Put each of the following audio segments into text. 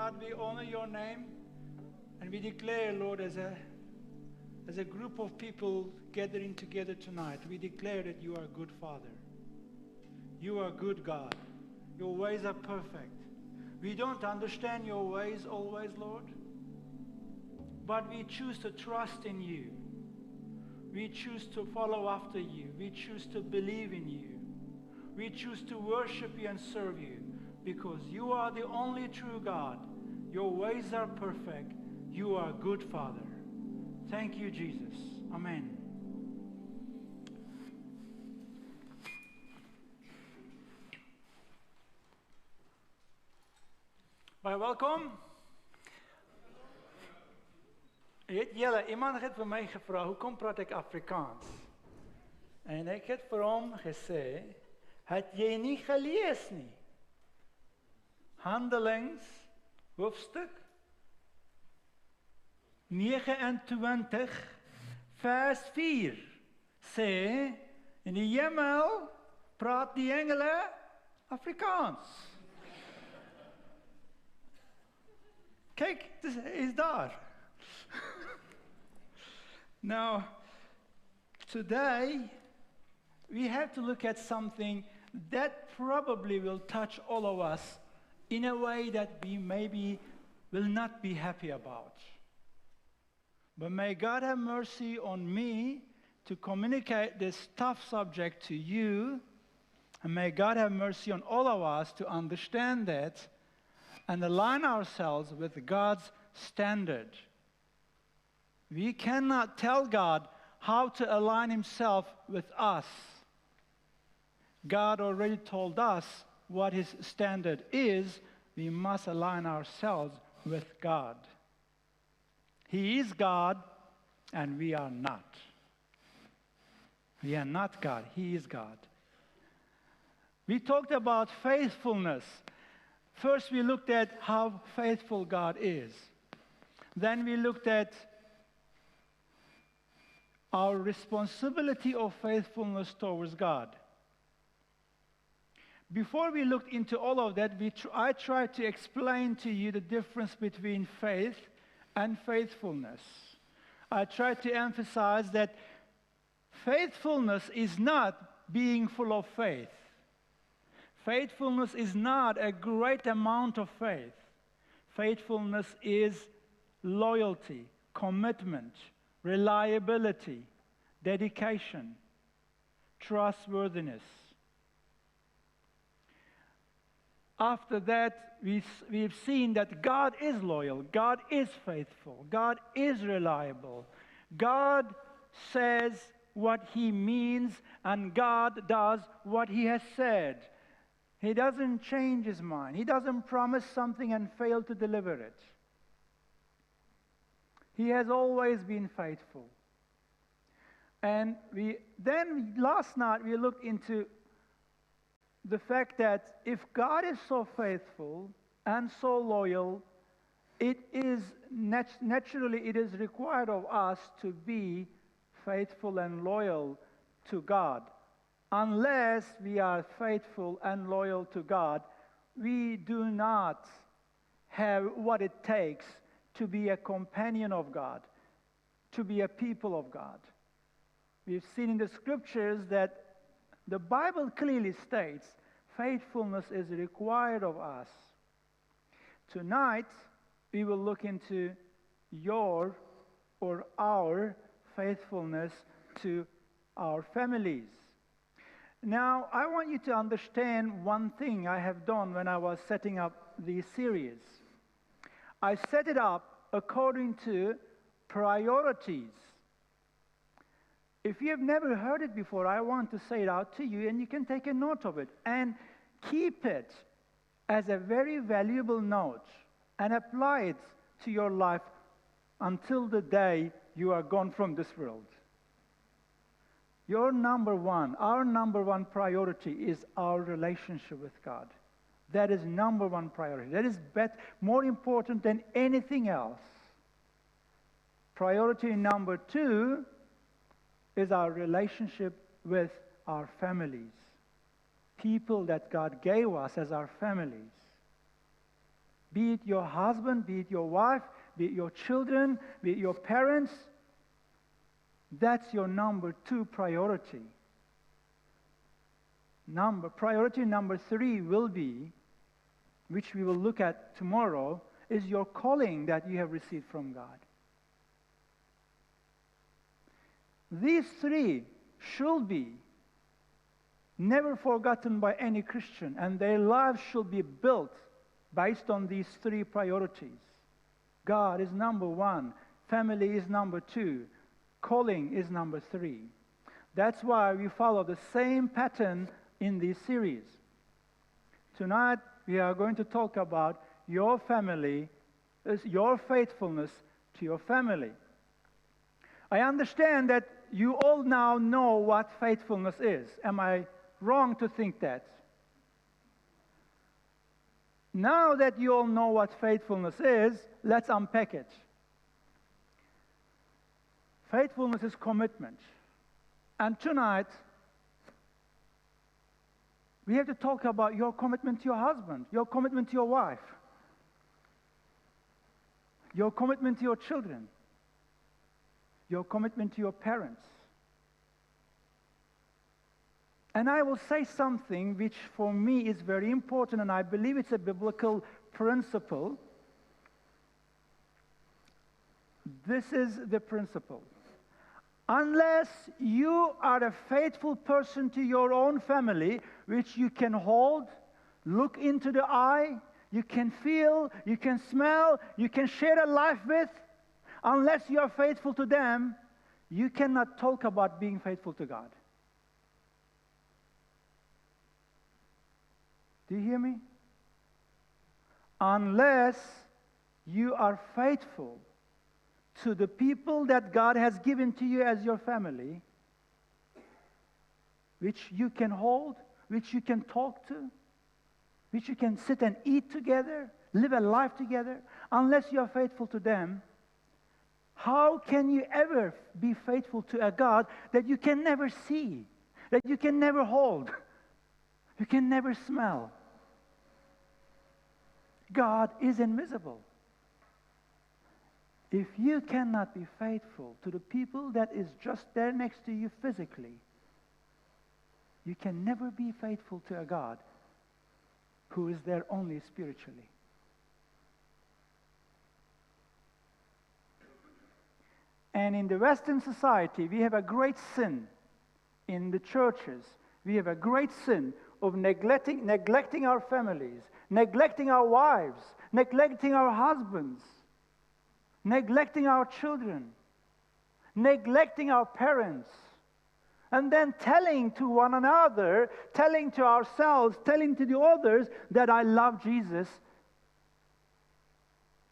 God, we honor your name and we declare, Lord, as a group of people gathering together tonight, we declare that you are a good Father. You are a good God. Your ways are perfect. We don't understand your ways always, Lord, but we choose to trust in you. We choose to follow after you. We choose to believe in you. We choose to worship you and serve you because you are the only true God. Your ways are perfect. You are a good Father. Thank you, Jesus. Amen. Baie welkom. Het julle, iemand het vir my gevra, hoekom praat ek Afrikaans? En ek het vir hom gesê, het jy nie gelees nie? Handelings, hoofstuk 29, vers 4, sê, in die hemel praat die engele Afrikaans. Kijk, het is daar. Now, today, we have to look at something that probably will touch all of us in a way that we maybe will not be happy about. But may God have mercy on me to communicate this tough subject to you, and may God have mercy on all of us to understand that and align ourselves with God's standard. We cannot tell God how to align himself with us. God already told us what his standard is. We must align ourselves with God. He is God, and we are not. We are not God. He is God. We talked about faithfulness. First, we looked at how faithful God is. Then we looked at our responsibility of faithfulness towards God. Before we looked into all of that, I tried to explain to you the difference between faith and faithfulness. I tried to emphasize that faithfulness is not being full of faith. Faithfulness is not a great amount of faith. Faithfulness is loyalty, commitment, reliability, dedication, trustworthiness. After that, we've seen that God is loyal, God is faithful, God is reliable. God says what he means, and God does what he has said. He doesn't change his mind. He doesn't promise something and fail to deliver it. He has always been faithful. And last night we looked into the fact that if God is so faithful and so loyal, it is naturally required of us to be faithful and loyal to God. Unless we are faithful and loyal to God, we do not have what it takes to be a companion of God, to be a people of God. We've seen in the scriptures that the Bible clearly states faithfulness is required of us. Tonight, we will look into your or our faithfulness to our families. Now, I want you to understand one thing I have done when I was setting up this series. I set it up according to priorities. If you have never heard it before, I want to say it out to you, and you can take a note of it and keep it as a very valuable note and apply it to your life until the day you are gone from this world. Our number one priority is our relationship with God. That is number one priority. That is more important than anything else. Priority number two is our relationship with our families. People that God gave us as our families. Be it your husband, be it your wife, be it your children, be it your parents. That's your number 2 priority. Priority number 3 will be, which we will look at tomorrow, is your calling that you have received from God. These 3 should be never forgotten by any Christian, and their lives should be built based on these 3 priorities. God is number 1, family is number 2, calling is number 3. That's why we follow the same pattern in this series. Tonight, we are going to talk about your family, your faithfulness to your family. I understand that you all now know what faithfulness is. Am I wrong to think that? Now that you all know what faithfulness is, let's unpack it. Faithfulness is commitment. And tonight, we have to talk about your commitment to your husband, your commitment to your wife, your commitment to your children, your commitment to your parents. And I will say something which for me is very important, and I believe it's a biblical principle. This is the principle. Unless you are a faithful person to your own family, which you can hold, look into the eye, you can feel, you can smell, you can share a life with, unless you are faithful to them, you cannot talk about being faithful to God. Do you hear me? Unless you are faithful to the people that God has given to you as your family, which you can hold, which you can talk to, which you can sit and eat together, live a life together, unless you are faithful to them, how can you ever be faithful to a God that you can never see, that you can never hold, you can never smell? God is invisible. If you cannot be faithful to the people that is just there next to you physically, you can never be faithful to a God who is there only spiritually. And in the Western society, we have a great sin in the churches. We have a great sin of neglecting our families, neglecting our wives, neglecting our husbands, neglecting our children, neglecting our parents, and then telling to one another, telling to ourselves, telling to the others that I love Jesus,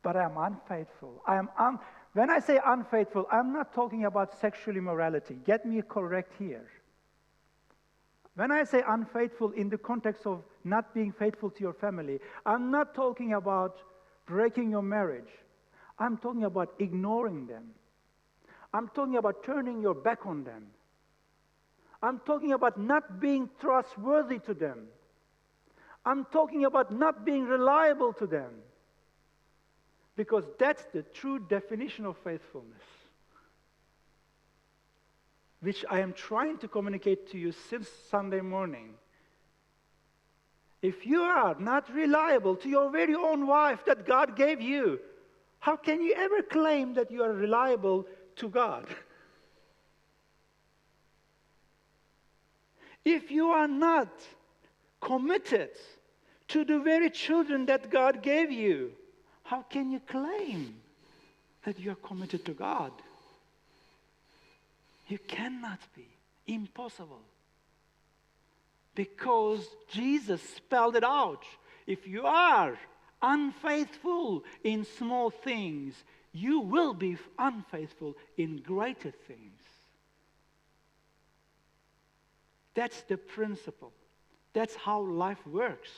but I am unfaithful. When I say unfaithful, I'm not talking about sexual immorality. Get me correct here. When I say unfaithful in the context of not being faithful to your family, I'm not talking about breaking your marriage. I'm talking about ignoring them. I'm talking about turning your back on them. I'm talking about not being trustworthy to them. I'm talking about not being reliable to them. Because that's the true definition of faithfulness, which I am trying to communicate to you since Sunday morning. If you are not reliable to your very own wife that God gave you, how can you ever claim that you are reliable to God? If you are not committed to the very children that God gave you, how can you claim that you are committed to God? You cannot be. Impossible. Because Jesus spelled it out. If you are unfaithful in small things, you will be unfaithful in greater things. That's the principle. That's how life works.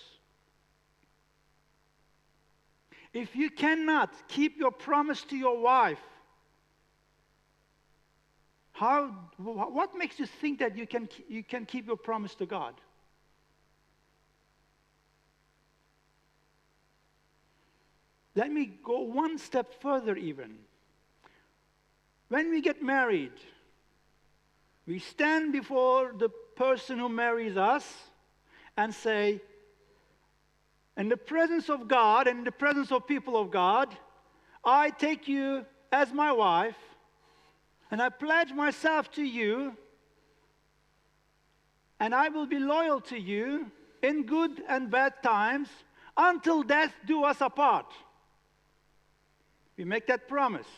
If you cannot keep your promise to your wife, what makes you think that you can keep your promise to God? Let me go one step further even. When we get married, we stand before the person who marries us and say, in the presence of God and in the presence of people of God, I take you as my wife, and I pledge myself to you, and I will be loyal to you in good and bad times until death do us apart. We make that promise.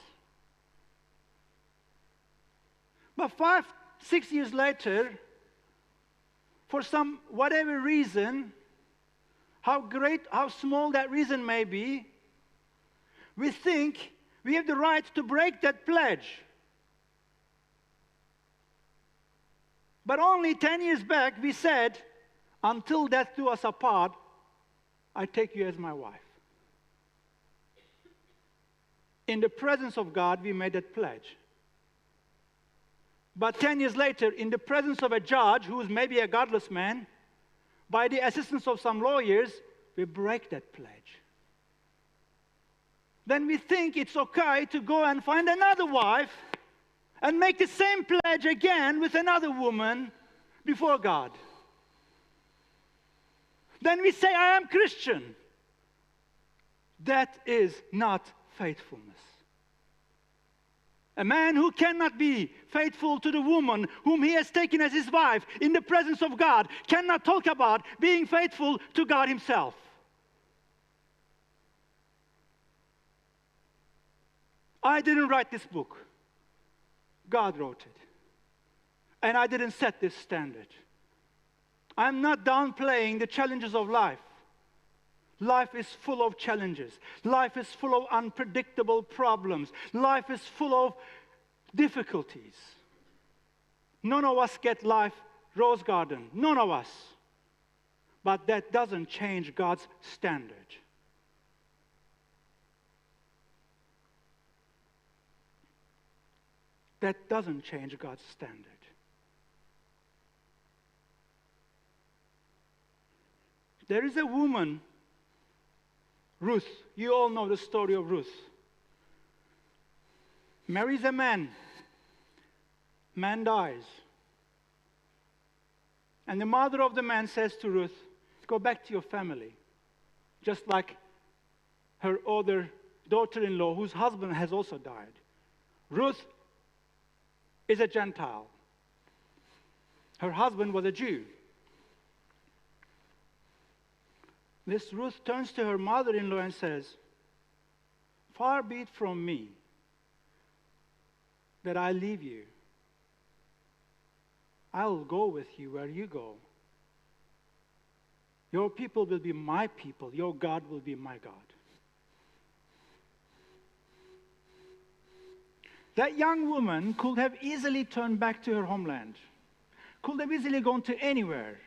But 5, 6 years later, for some whatever reason, how great, how small that reason may be, we think we have the right to break that pledge. But only 10 years back, we said, until death do us apart, I take you as my wife. In the presence of God, we made that pledge. But 10 years later, in the presence of a judge who is maybe a godless man, by the assistance of some lawyers, we break that pledge. Then we think it's okay to go and find another wife and make the same pledge again with another woman before God. Then we say, I am Christian. That is not faithfulness. A man who cannot be faithful to the woman whom he has taken as his wife in the presence of God cannot talk about being faithful to God himself. I didn't write this book. God wrote it. And I didn't set this standard. I'm not downplaying the challenges of life. Life is full of challenges. Life is full of unpredictable problems. Life is full of difficulties. None of us get life rose garden. None of us. But that doesn't change God's standard. That doesn't change God's standard. There is a woman, Ruth. You all know the story of Ruth. Marries a man. Man dies. And the mother of the man says to Ruth, go back to your family. Just like her other daughter-in-law, whose husband has also died. Ruth is a Gentile. Her husband was a Jew. This Ruth turns to her mother-in-law and says, far be it from me that I leave you. I will go with you where you go. Your people will be my people. Your God will be my God. That young woman could have easily turned back to her homeland, could have easily gone to anywhere,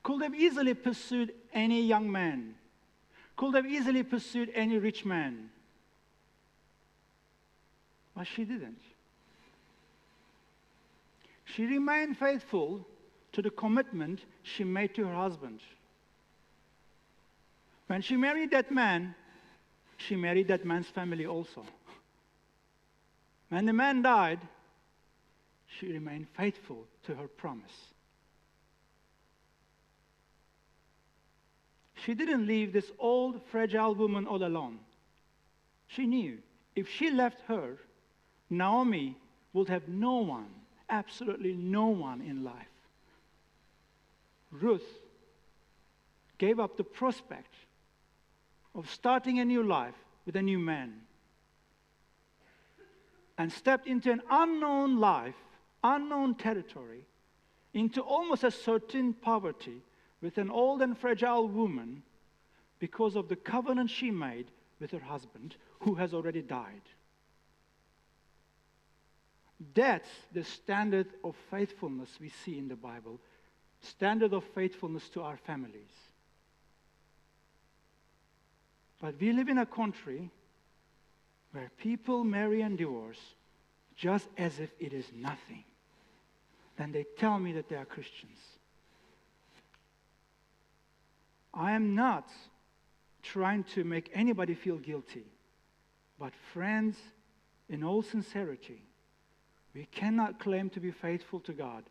could have easily pursued any young man, could have easily pursued any rich man. But she didn't. She remained faithful to the commitment she made to her husband. When she married that man, she married that man's family also. When the man died, she remained faithful to her promise. She didn't leave this old, fragile woman all alone. She knew if she left her, Naomi would have no one, absolutely no one in life. Ruth gave up the prospect of starting a new life with a new man and stepped into an unknown life, unknown territory, into almost a certain poverty with an old and fragile woman because of the covenant she made with her husband, who has already died. That's the standard of faithfulness we see in the Bible, standard of faithfulness to our families. But we live in a country where people marry and divorce just as if it is nothing. Then they tell me that they are Christians. I am not trying to make anybody feel guilty. But friends, in all sincerity, we cannot claim to be faithful to God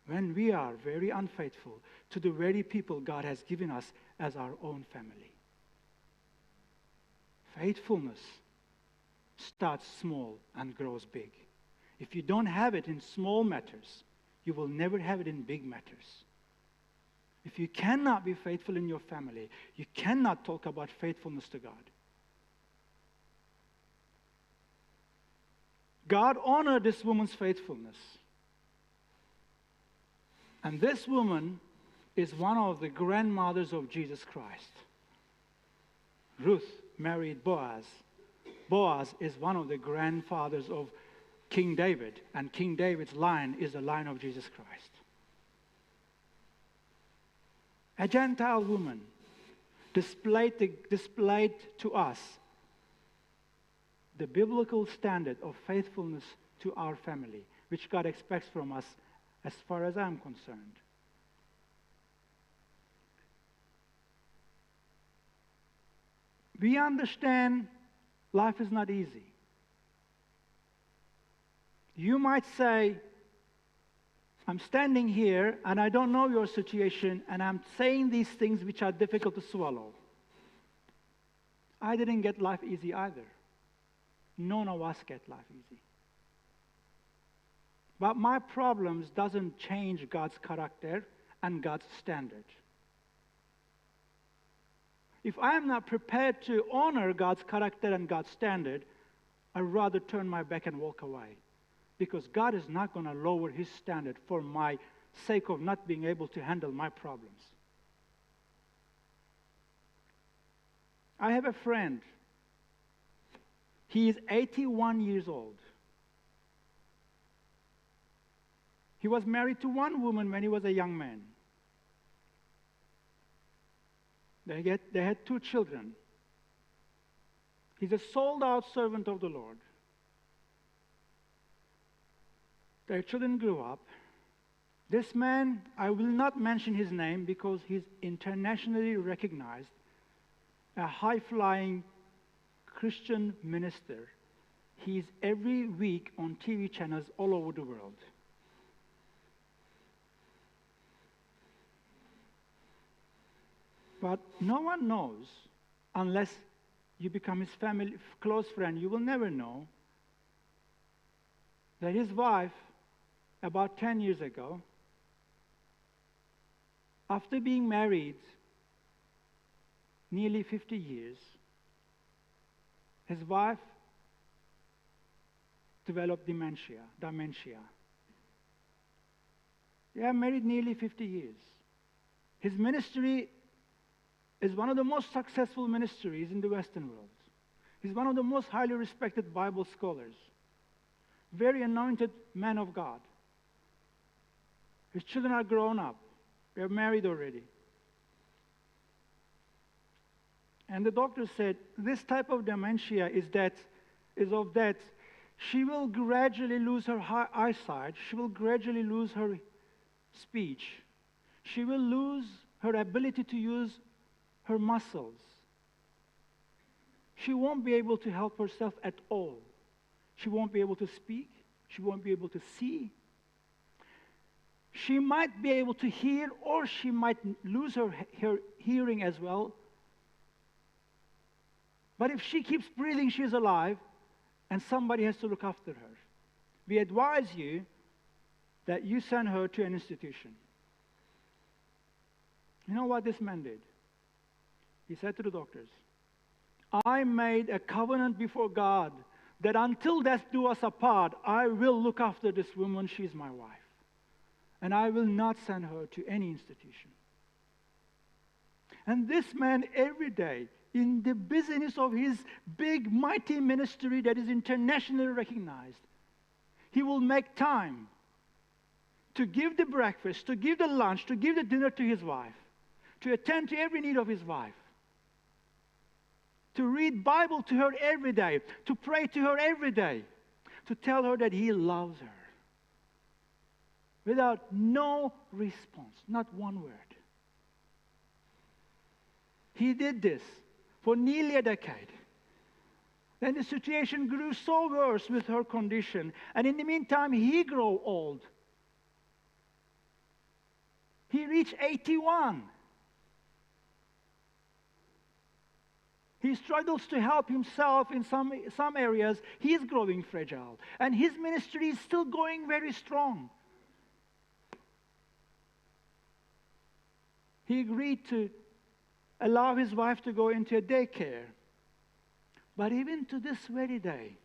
when we are very unfaithful to the very people God has given us as our own family. Faithfulness starts small and grows big. If you don't have it in small matters, you will never have it in big matters. If you cannot be faithful in your family, you cannot talk about faithfulness to God. God honored this woman's faithfulness. And this woman is one of the grandmothers of Jesus Christ. Ruth married Boaz. Boaz is one of the grandfathers of King David, and King David's line is the line of Jesus Christ. A Gentile woman displayed to us the biblical standard of faithfulness to our family, which God expects from us as far as I'm concerned. We understand life is not easy. You might say, I'm standing here and I don't know your situation and I'm saying these things which are difficult to swallow. I didn't get life easy either. None of us get life easy. But my problems doesn't change God's character and God's standard. If I am not prepared to honor God's character and God's standard, I'd rather turn my back and walk away. Because God is not going to lower His standard for my sake of not being able to handle my problems. I have a friend. He is 81 years old. He was married to one woman when he was a young man. They had 2 children. He's a sold-out servant of the Lord. Their children grew up. This man, I will not mention his name because he's internationally recognized, a high-flying Christian minister. He's every week on TV channels all over the world. But no one knows, unless you become his family, close friend, you will never know that his wife, about 10 years ago, after being married nearly 50 years, his wife developed dementia. They are married nearly 50 years. His ministry is one of the most successful ministries in the Western world. He's one of the most highly respected Bible scholars. Very anointed man of God. His children are grown up. They're married already. And the doctor said, this type of dementia is of that she will gradually lose her eyesight. She will gradually lose her speech. She will lose her ability to use her muscles. She won't be able to help herself at all. She won't be able to speak. She won't be able to see. She might be able to hear, or she might lose her hearing as well. But if she keeps breathing, she's alive, and somebody has to look after her. We advise you that you send her to an institution. You know what this man did? He said to the doctors, I made a covenant before God that until death do us apart, I will look after this woman. She's my wife. And I will not send her to any institution. And this man every day, in the business of his big, mighty ministry that is internationally recognized, he will make time to give the breakfast, to give the lunch, to give the dinner to his wife, to attend to every need of his wife, to read Bible to her every day, to pray to her every day, to tell her that he loves her. Without no response, not one word. He did this for nearly a decade. Then the situation grew so worse with her condition. And in the meantime, he grew old. He reached 81. He struggles to help himself in some areas. He is growing fragile. And his ministry is still going very strong. He agreed to allow his wife to go into a daycare. But even to this very day,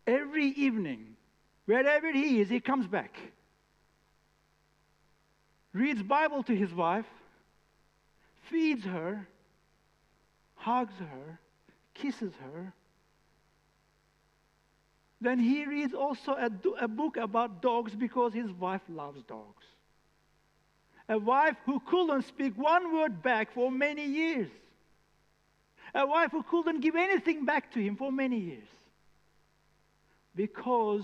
every evening, wherever he is, he comes back, reads Bible to his wife, feeds her, hugs her, kisses her. Then he reads also a book about dogs because his wife loves dogs. A wife who couldn't speak one word back for many years. A wife who couldn't give anything back to him for many years. Because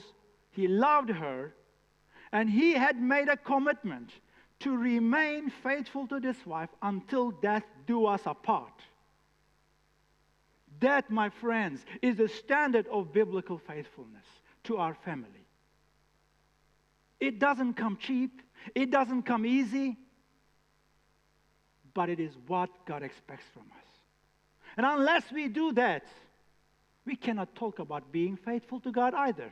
he loved her and he had made a commitment to remain faithful to this wife until death do us apart. That, my friends, is the standard of biblical faithfulness to our family. It doesn't come cheap. It doesn't come easy. But it is what God expects from us. And unless we do that, we cannot talk about being faithful to God either.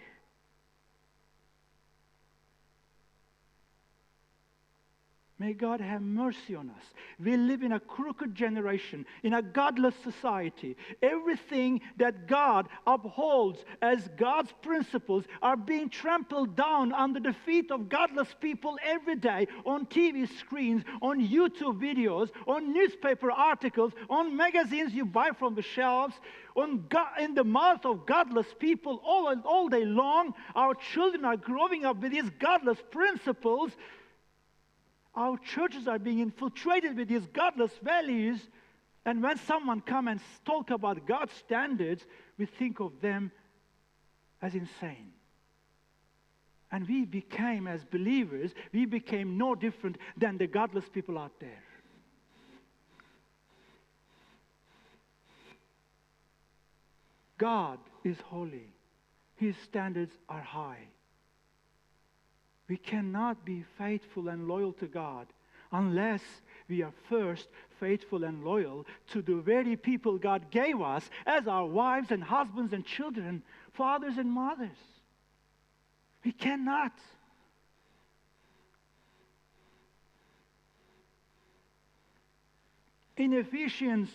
May God have mercy on us. We live in a crooked generation, in a godless society. Everything that God upholds as God's principles are being trampled down under the feet of godless people every day on TV screens, on YouTube videos, on newspaper articles, on magazines you buy from the shelves, in the mouth of godless people all day long. Our children are growing up with these godless principles. Our churches are being infiltrated with these godless values. And when someone comes and talk about God's standards, we think of them as insane. And we became, as believers, we became no different than the godless people out there. God is holy. His standards are high. We cannot be faithful and loyal to God unless we are first faithful and loyal to the very people God gave us as our wives and husbands and children, fathers and mothers. We cannot. In Ephesians,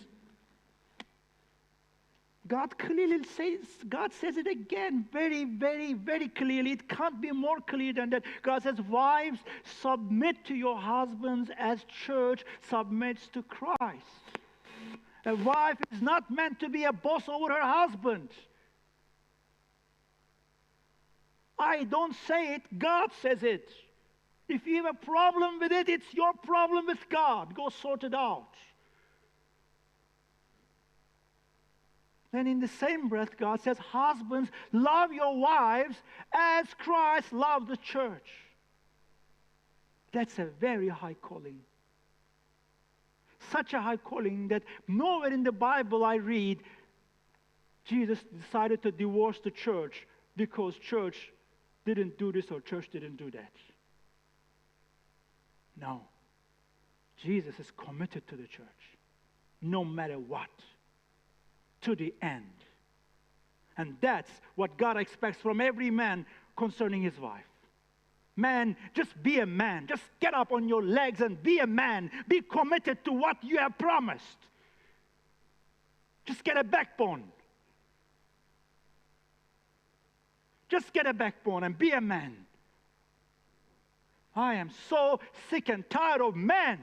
God says it again very, very, very clearly. It can't be more clear than that. God says, wives, submit to your husbands as church submits to Christ. A wife is not meant to be a boss over her husband. I don't say it, God says it. If you have a problem with it, it's your problem with God. Go sort it out. Then in the same breath, God says, husbands, love your wives as Christ loved the church. That's a very high calling. Such a high calling that nowhere in the Bible I read, Jesus decided to divorce the church because church didn't do this or church didn't do that. No. Jesus is committed to the church, no matter what. To the end. And that's what God expects from every man concerning his wife. Man, just be a man. Just get up on your legs and be a man. Be committed to what you have promised. Just get a backbone. Just get a backbone and be a man. I am so sick and tired of men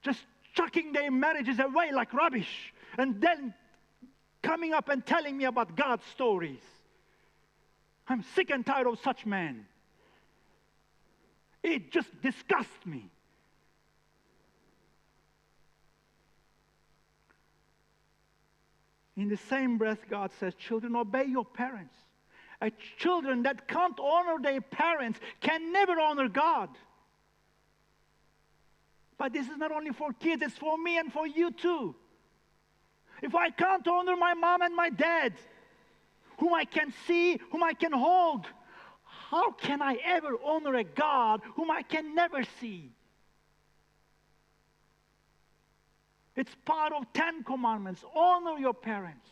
just chucking their marriages away like rubbish and then coming up and telling me about God's stories. I'm sick and tired of such men. It just disgusts me. In the same breath, God says, children, obey your parents. Children that can't honor their parents can never honor God. But this is not only for kids, it's for me and for you too. if I can't honor my mom and my dad, whom I can see, whom I can hold, how can I ever honor a God whom I can never see? It's part of 10 commandments. Honor your parents.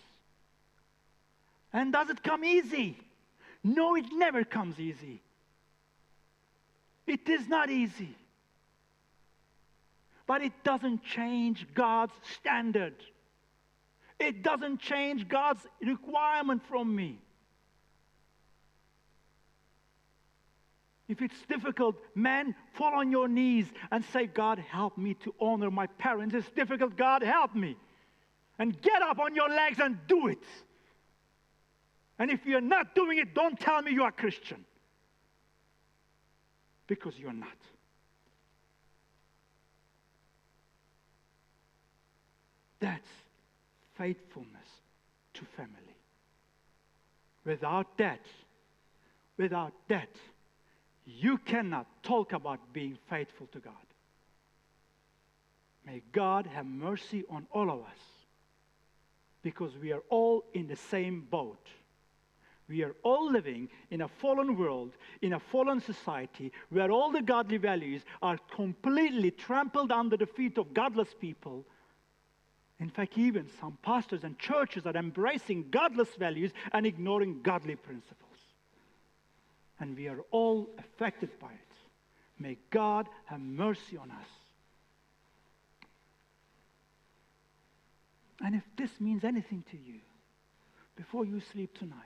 And does it come easy? No, it never comes easy. It is not easy. But it doesn't change God's standard. It doesn't change God's requirement from me. If it's difficult, man, fall on your knees and say, God, help me to honor my parents. It's difficult, God, help me. And get up on your legs and do it. And if you're not doing it, don't tell me you are Christian. Because you're not. That's faithfulness to family. Without that, you cannot talk about being faithful to God. May God have mercy on all of us, because we are all in the same boat. We are all living in a fallen world, in a fallen society, where all the godly values are completely trampled under the feet of godless people. In fact, even some pastors and churches are embracing godless values and ignoring godly principles. And we are all affected by it. May God have mercy on us. And if this means anything to you, before you sleep tonight,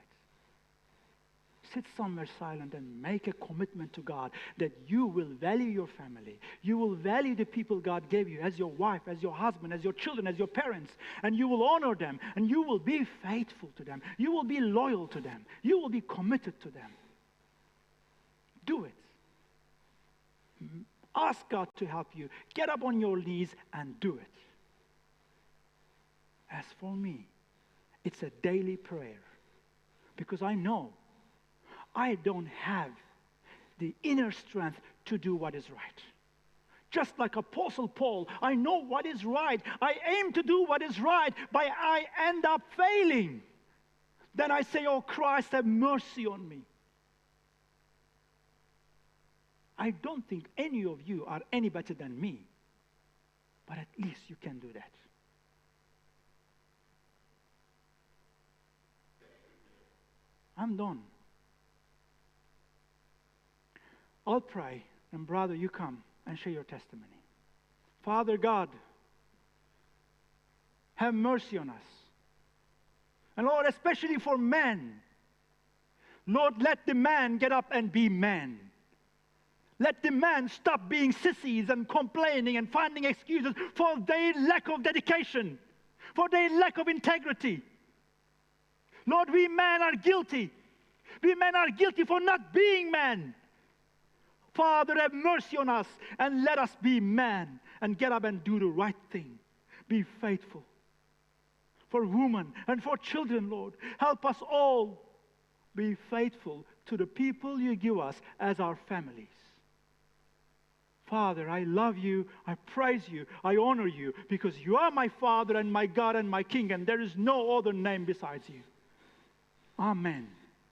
sit somewhere silent and make a commitment to God that you will value your family. You will value the people God gave you as your wife, as your husband, as your children, as your parents. And you will honor them. And you will be faithful to them. You will be loyal to them. You will be committed to them. Do it. Ask God to help you. Get up on your knees and do it. As for me, it's a daily prayer. Because I know I don't have the inner strength to do what is right. Just like Apostle Paul, I know what is right. I aim to do what is right, but I end up failing. Then I say, oh Christ, have mercy on me. I don't think any of you are any better than me, but at least you can do that. I'm done. I'll pray, and brother, you come and share your testimony. Father God, have mercy on us. And Lord, especially for men, Lord, let the man get up and be man. Let the man stop being sissies and complaining and finding excuses for their lack of dedication, for their lack of integrity. Lord, we men are guilty. We men are guilty for not being men. Father, have mercy on us and let us be men and get up and do the right thing. Be faithful. For women and for children, Lord, help us all be faithful to the people you give us as our families. Father, I love you, I praise you, I honor you, because you are my Father and my God and my King, and there is no other name besides you. Amen.